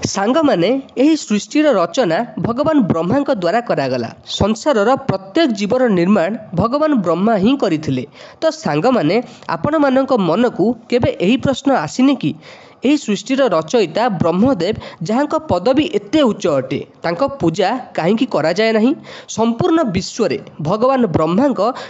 सांग माने एही सृष्टिर रचना भगवान ब्रह्मा द्वारा करागला। संसारर प्रत्येक जीवर निर्माण भगवान ब्रह्मा ही करथिले। तो सांग माने आपण मानक मन को केबे एही प्रश्न आसीनी कि एही सृष्टिर रचयिता ब्रह्मदेव जहाँक पदवी एते उच्च अटे तांको पूजा काहींकी करा जाए नहीं। संपूर्ण विश्व रे भगवान ब्रह्मा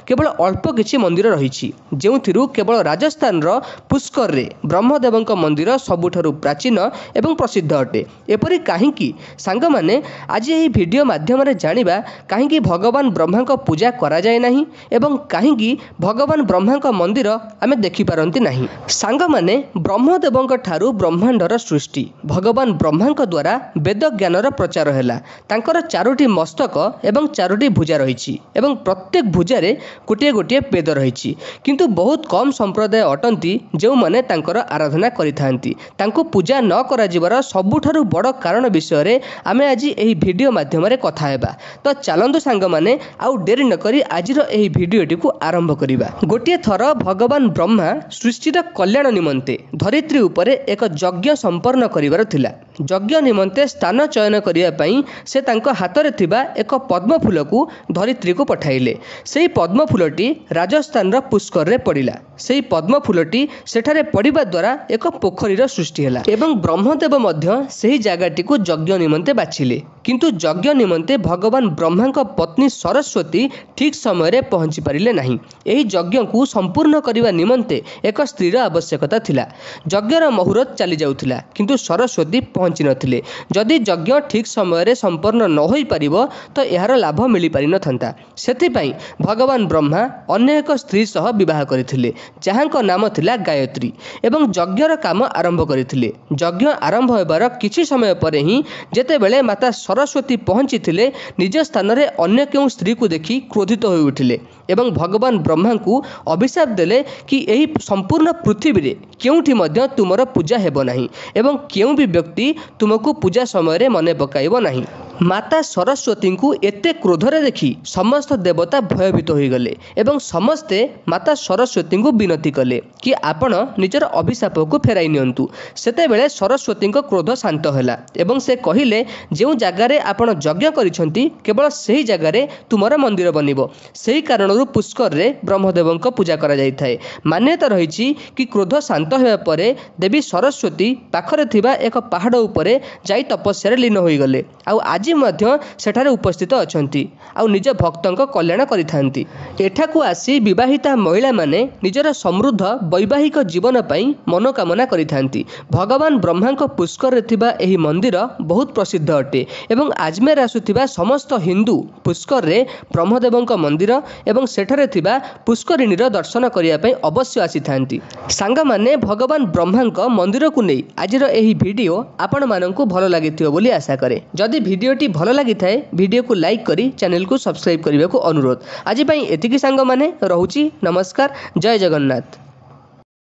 केवल अल्प किछि मंदिर रहिछि, जेउथिरु केवल राजस्थान रो पुष्कर रे ब्रह्मदेव मंदिर सबुठारु प्राचीन एवं प्रसिद्ध अटे। एपरि काहींकी सांग माने आज एही वीडियो माध्यम रे जानिबा काहींकी भगवान ब्रह्मा पूजा करा जाए नहीं एवं काहींकी भगवान ब्रह्मा मंदिर आमे देखि पारंती नहीं। सांग माने ब्रह्मदेव ब्रह्मांडर सृष्टि भगवान ब्रह्मा द्वारा वेद ज्ञानर प्रचार हैला। तांकर 4टी मस्तक एवं 4टी भुजा रही एवं प्रत्येक भुजारे गोटे गोटे वेद रही, किंतु बहुत कम संप्रदाय अटंती जो माने तांकर आराधना करिथांती। तांको पूजा न करा जिवार सबुठारु बड़ कारण विषय रे आमे आज एही वीडियो माध्यम रे कथा हेबा। तो चलंतु सांग माने आउ डेरी न करी आजिर एही वीडियोटी को आरंभ करिबा। गोटे थर भगवान ब्रह्मा सृष्टिर कल्याण निमंते धरित्री उपरे एक यज्ञ संपन्न करिवार थिला। यज्ञ निमंते स्थान चयन करिया पई से तांको हाथ रे थिबा एक पद्म फूल को धरित्री को पठाइले। सेही पद्म फूलटी राजस्थान रा पुष्कर रे पड़िला। सेही पद्म फूलटी सेठारे पड़िबा द्वारा एक पोखरीर सृष्टि हैला एवं ब्रह्मदेव मध्य सेही जागाटी को यज्ञ निमंते बाछिले। किंतु यज्ञ निमंते भगवान ब्रह्मा पत्नी सरस्वती ठीक समय रे पहुंची पारिले नहीं। एही यज्ञ को संपूर्ण करिवा निमंते एक स्त्रीर आवश्यकता थिला। यज्ञर मुहूर्त चली जाउथिला, किंतु सरस्वती पहुंची नथिले। जदि यज्ञ ठीक समय रे संपन्न न होई परिबो तो एहार लाभ मिली पारि नथंता। सेथि पई भगवान ब्रह्मा अन्य एक स्त्री सह विवाह करिथिले, जहाँक नाम थिला गायत्री एवं यज्ञर काम आरंभ करिथिले। यज्ञ आरंभ हेबार किछि समय परे ही जेतेबेले माता सरस्वती पहुंची थिले, निज स्थान रे अन्य केउ स्त्री को देखि क्रोधित होई उठिले एवं भगवान ब्रह्मा को अभिशाप देले कि एही संपूर्ण पृथ्वी रे केउठी मध्य तुमर पूजा हेबो नहीं एवं केउ भी व्यक्ति तुमको पूजा समय रे मने पकाइबो नहीं। माता सरस्वती को एते क्रोधरे देखि समस्त देवता भयभीत होई गले एवं समस्ते माता सरस्वती को विनती कले कि आपण निजर अभिशाप को फेराई नियंतु। सेतेबेले सरस्वती को क्रोध शांत होला एवं से कहिले जेउ जगारे आपण यज्ञ करिसंती केवल सेही जगारे तुमर मंदिर बनिबो। सेही कारणरु पुष्कर रे ब्रह्मदेव को पूजा करा जाय थाए। मान्यता रहिछि कि क्रोध शांत हेबा परे देवी सरस्वती पाखरे थिबा एक पहाड़ उपरे जाई तपस्या रे लीन होई गले। आउ आज मध्य सेठारे उपस्थित अछंती आउ निज भक्तंक कल्याण करिथांती। एठाकू आसी विवाहिता महिला माने निजर समृद्ध वैवाहिक जीवन पई मनोकामना करिथांती। भगवान ब्रह्मांक पुष्कर रे थिबा एही मंदिर बहुत प्रसिद्ध अटे एवं आजमेर आसुथिबा समस्त हिंदू पुष्कर रे ब्रह्मदेवंक मंदिर एवं सेठारे थिबा पुष्करिणीर दर्शन करिया पई अवश्य आसीथांती। सांग माने भगवान ब्रह्मांक मंदिर को नहीं आजिर एही वीडियो आपण माननकु भलो लागिथियो बोली आशा करे। जदि वीडियोटी भलो लागि थाए वीडियो को लाइक करी चैनल को सब्सक्राइब करने को अनुरोध। आज एतिकी सांग माने रहुची। नमस्कार, जय जगन्नाथ।